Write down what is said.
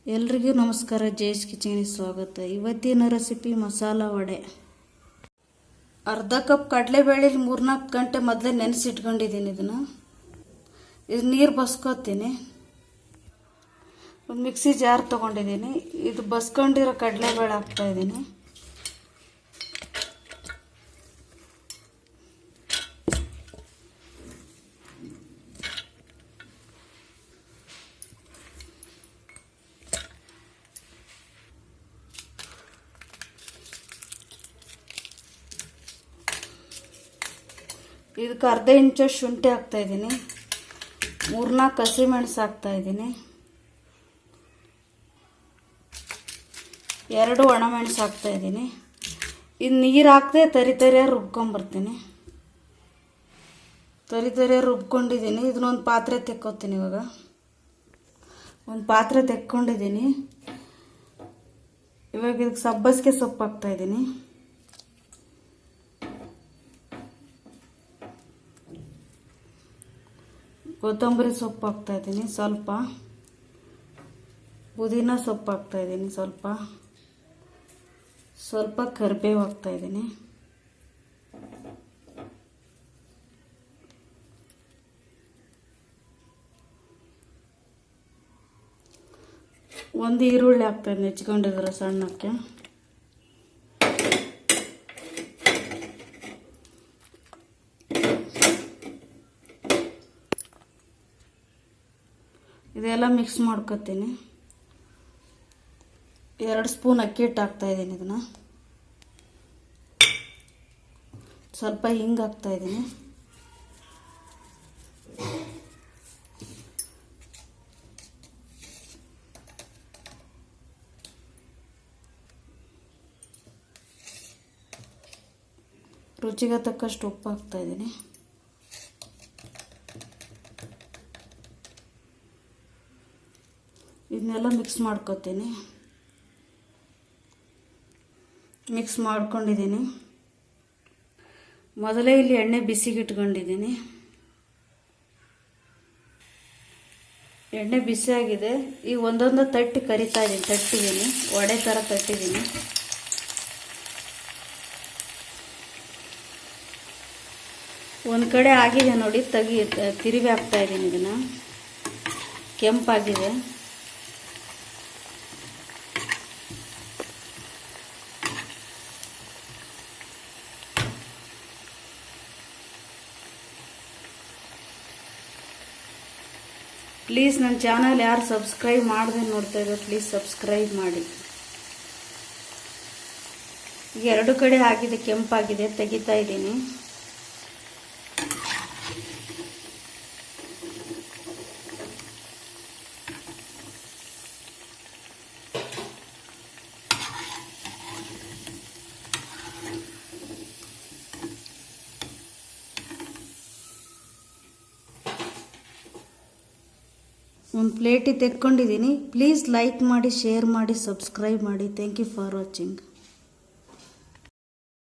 ಎಲ್ರಿಗೂ ನಮಸ್ಕಾರ. ಜೇಸ್ ಕಿಚನ್ಗೆ ಸ್ವಾಗತ. ಇವತ್ತಿನ ರೆಸಿಪಿ ಮಸಾಲ ವಡೆ. ಅರ್ಧ ಕಪ್ ಕಡಲೆಬೇಳೆ 3-4 ಗಂಟೆ ಮೊದಲೇ ನೆನೆಸಿಟ್ಕೊಂಡಿದ್ದೀನಿ. ಇದು ನೀರು ಬಸ್ಕೋತೀನಿ. ಒಂದು ಮಿಕ್ಸಿ ಜಾರ್ ತೊಗೊಂಡಿದ್ದೀನಿ. ಇದು ಬಸ್ಕೊಂಡಿರೋ ಕಡಲೆಬೇಳೆ ಹಾಕ್ತಾಯಿದ್ದೀನಿ. ಇದಕ್ಕೆ ಅರ್ಧ ಇಂಚು ಶುಂಠಿ ಹಾಕ್ತಾಯಿದ್ದೀನಿ. 3-4 ಹಸಿಮೆಣಸು ಹಾಕ್ತಾಯಿದ್ದೀನಿ. 2 ಒಣಮೆಣಸು ಹಾಕ್ತಾಯಿದ್ದೀನಿ. ಇದು ನೀರು ಹಾಕದೆ ತರಿಯಾಗಿ ರುಬ್ಕೊಂಬರ್ತೀನಿ. ತರಿಯಾಗಿ ರುಬ್ಕೊಂಡಿದ್ದೀನಿ. ಇದನ್ನೊಂದು ಪಾತ್ರೆ ತೆಕ್ಕೋತೀನಿ. ಇವಾಗ ಒಂದು ಪಾತ್ರೆ ತೆಕ್ಕೊಂಡಿದ್ದೀನಿ. ಇವಾಗ ಇದಕ್ಕೆ ಸಬ್ಬಸಿಗೆ ಸೊಪ್ಪು ಹಾಕ್ತಾಯಿದ್ದೀನಿ. ಕೊತ್ತಂಬರಿ ಸೊಪ್ಪು ಹಾಕ್ತಾಯಿದ್ದೀನಿ. ಸ್ವಲ್ಪ ಪುದೀನ ಸೊಪ್ಪು ಹಾಕ್ತಾಯಿದ್ದೀನಿ. ಸ್ವಲ್ಪ ಕರಿಬೇವು ಹಾಕ್ತಾಯಿದ್ದೀನಿ. ಒಂದು ಈರುಳ್ಳಿ ಹಾಕ್ತಾಯಿದ್ದೀನಿ ಹೆಚ್ಕೊಂಡಿದ್ರೆ ಸಣ್ಣಕ್ಕೆ. ಇದೆಲ್ಲ ಮಿಕ್ಸ್ ಮಾಡ್ಕೊತೀನಿ. 2 ಸ್ಪೂನ್ ಅಕ್ಕಿ ಹಿಟ್ಟು ಹಾಕ್ತಾಯಿದ್ದೀನಿ. ಇದನ್ನು ಸ್ವಲ್ಪ ಹಿಂಗೆ ಹಾಕ್ತಾಯಿದ್ದೀನಿ. ರುಚಿಗೆ ತಕ್ಕಷ್ಟು ಉಪ್ಪು ಹಾಕ್ತಾಯಿದ್ದೀನಿ. ಇದನ್ನೆಲ್ಲ ಮಿಕ್ಸ್ ಮಾಡ್ಕೊತೀನಿ. ಮಿಕ್ಸ್ ಮಾಡ್ಕೊಂಡಿದ್ದೀನಿ. ಮೊದಲೇ ಇಲ್ಲಿ ಎಣ್ಣೆ ಬಿಸಿಗೆ ಇಟ್ಕೊಂಡಿದ್ದೀನಿ. ಎಣ್ಣೆ ಬಿಸಿಯಾಗಿದೆ. ಈಗ ಒಂದೊಂದು ತಟ್ಟಿ ಕರಿತಾ ಇದ್ದೀನಿ. ತಟ್ಟಿದ್ದೀನಿ, ವಡೆ ಥರ ತಟ್ಟಿದ್ದೀನಿ. ಒಂದು ಕಡೆ ಆಗಿದೆ ನೋಡಿ, ತಿರುವಿ ಹಾಕ್ತಾಯಿದ್ದೀನಿ. ಇದನ್ನು ಕೆಂಪಾಗಿದೆ. ಪ್ಲೀಸ್ ನನ್ನ ಚಾನಲ್ ಯಾರು ಸಬ್ಸ್ಕ್ರೈಬ್ ಮಾಡದೆ ನೋಡ್ತಾ ಇರೋ ಪ್ಲೀಸ್ ಸಬ್ಸ್ಕ್ರೈಬ್ ಮಾಡಿ. ಈಗ 2 ಕಡೆ ಆಗಿದೆ, ಕೆಂಪಾಗಿದೆ. ತೆಗಿತಾ ಇದ್ದೀನಿ. ಒಂದು ಪ್ಲೇಟಿಗೆ ತೆಕ್ಕೊಂಡಿದ್ದೀನಿ. ಪ್ಲೀಸ್ ಲೈಕ್ ಮಾಡಿ, ಶೇರ್ ಮಾಡಿ, ಸಬ್ಸ್ಕ್ರೈಬ್ ಮಾಡಿ. Thank you for watching.